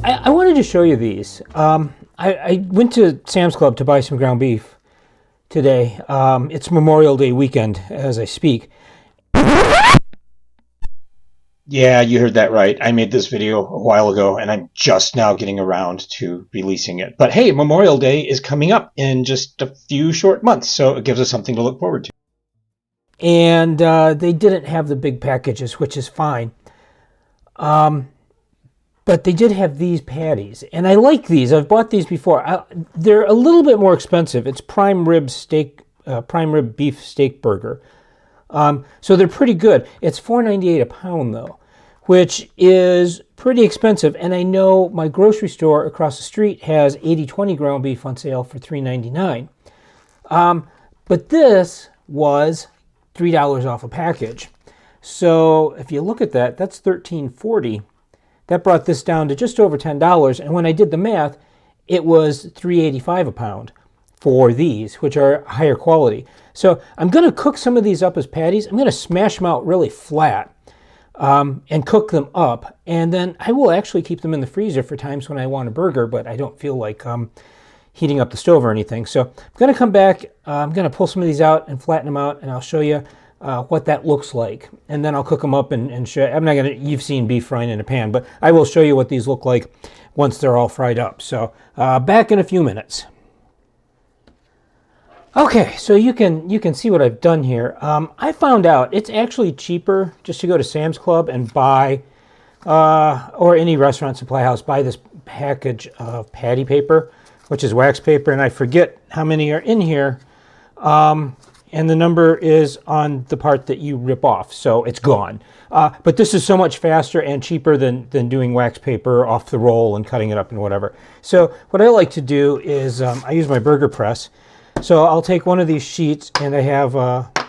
I wanted to show you these. I went to Sam's Club to buy some ground beef today. It's Memorial Day weekend as I speak. Yeah, you heard that right. I made this video a while ago and I'm just now getting around to releasing it. But hey, Memorial Day is coming up in just a few short months, so it gives us something to look forward to. And they didn't have the big packages, which is fine. But they did have these patties, and I like these. I've bought these before. They're a little bit more expensive. It's prime rib beef steak burger. So they're pretty good. It's $4.98 a pound though, which is pretty expensive. And I know my grocery store across the street has 80/20 ground beef on sale for $3.99. But this was $3 off a package. So if you look at that, that's $13.40. That brought this down to just over $10. And when I did the math, it was $3.85 a pound for these, which are higher quality. So I'm going to cook some of these up as patties. I'm going to smash them out really flat and cook them up. And then I will actually keep them in the freezer for times when I want a burger, but I don't feel like heating up the stove or anything. So I'm going to come back. I'm going to pull some of these out and flatten them out, and I'll show you what that looks like. And then I'll cook them up and show. I'm not going to, you've seen beef frying in a pan, but I will show you what these look like once they're all fried up. So back in a few minutes. Okay, so you can see what I've done here. I found out it's actually cheaper just to go to Sam's Club and buy, or any restaurant supply house, buy this package of patty paper, which is wax paper, and I forget how many are in here. And the number is on the part that you rip off, so it's gone. But this is so much faster and cheaper than doing wax paper off the roll and cutting it up and whatever. So what I like to do is I use my burger press. So I'll take one of these sheets, and I have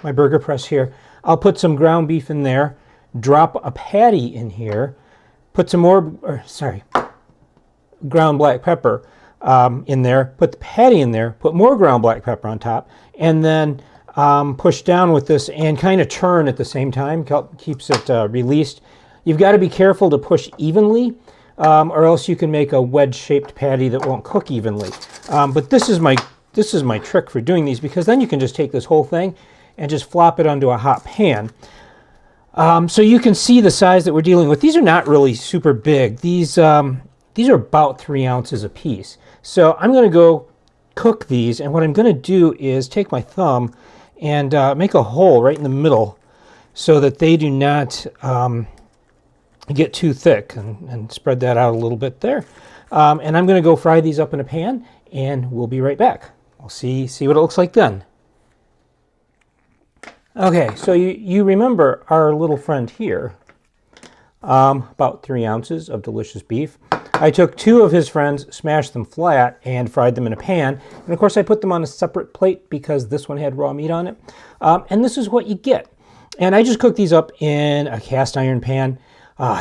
my burger press here. I'll put some ground beef in there, drop a patty in here, put some more, ground black pepper in there, put the patty in there, put more ground black pepper on top, and then push down with this and kind of turn at the same time. Keeps it released. You've got to be careful to push evenly, or else you can make a wedge-shaped patty that won't cook evenly. But this is my trick for doing these, because then you can just take this whole thing and just flop it onto a hot pan. So you can see the size that we're dealing with. These are not really super big. These are about 3 ounces a piece. So I'm going to go cook these, and what I'm going to do is take my thumb and make a hole right in the middle so that they do not get too thick, and spread that out a little bit there. And I'm going to go fry these up in a pan, and we'll be right back. We'll see what it looks like then. Okay, so you remember our little friend here, about 3 ounces of delicious beef. I took 2 of his friends, smashed them flat, and fried them in a pan. And of course I put them on a separate plate because this one had raw meat on it. And this is what you get. And I just cooked these up in a cast iron pan.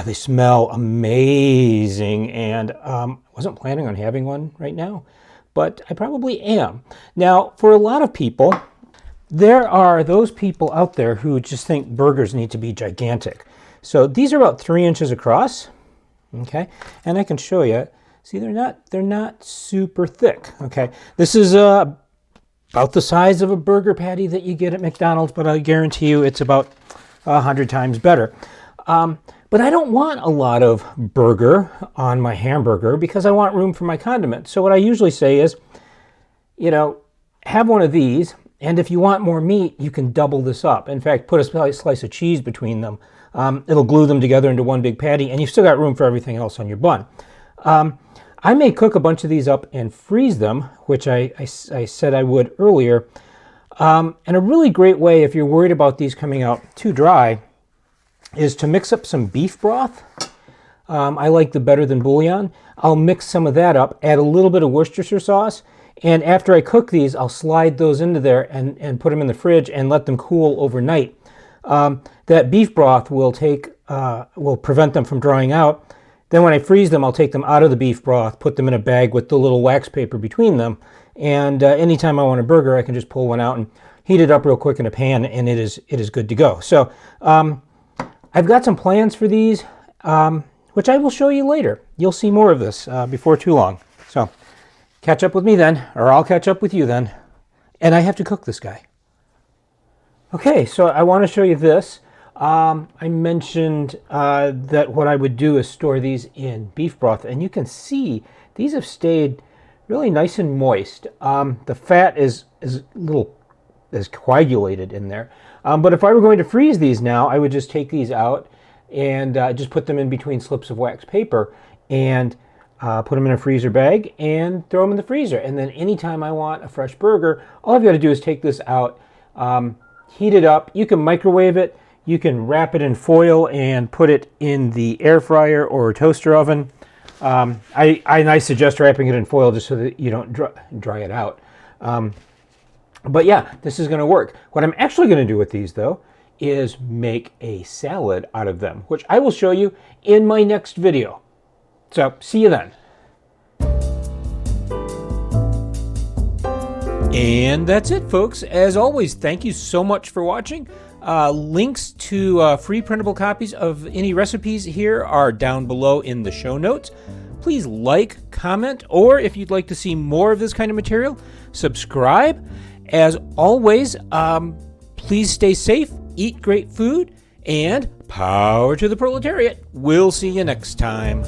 They smell amazing, and I wasn't planning on having one right now, but I probably am. Now, for a lot of people, there are those people out there who just think burgers need to be gigantic. So these are about 3 inches across. Okay, and I can show you. See, they're not super thick. Okay, this is about the size of a burger patty that you get at McDonald's, but I guarantee you it's about 100 times better. But I don't want a lot of burger on my hamburger because I want room for my condiments. So what I usually say is, have one of these, and if you want more meat, you can double this up. In fact, put a slice of cheese between them. It'll glue them together into one big patty, and you've still got room for everything else on your bun. I may cook a bunch of these up and freeze them, which I said I would earlier. And a really great way, if you're worried about these coming out too dry, is to mix up some beef broth. I like the better than bouillon. I'll mix some of that up, add a little bit of Worcestershire sauce, and after I cook these, I'll slide those into there and put them in the fridge and let them cool overnight. That beef broth will prevent them from drying out. Then when I freeze them, I'll take them out of the beef broth, put them in a bag with the little wax paper between them, and anytime I want a burger, I can just pull one out and heat it up real quick in a pan, and it is good to go. So I've got some plans for these. which I will show you later. You'll see more of this before too long. So catch up with me then, or I'll catch up with you then. And I have to cook this guy. Okay, so I want to show you this. I mentioned that what I would do is store these in beef broth, and you can see these have stayed really nice and moist. The fat is coagulated in there. But if I were going to freeze these now, I would just take these out and just put them in between slips of wax paper and put them in a freezer bag and throw them in the freezer. And then anytime I want a fresh burger, all I've got to do is take this out, heat it up. You can microwave it. You can wrap it in foil and put it in the air fryer or toaster oven. I suggest wrapping it in foil just so that you don't dry it out. But yeah, this is going to work. What I'm actually going to do with these, though, is make a salad out of them, which I will show you in my next video. So see you then. And that's it, folks. As always, thank you so much for watching. Links to free printable copies of any recipes here are down below in the show notes. Please like, comment, or if you'd like to see more of this kind of material, subscribe. As always, please stay safe, eat great food, and power to the proletariat. We'll see you next time.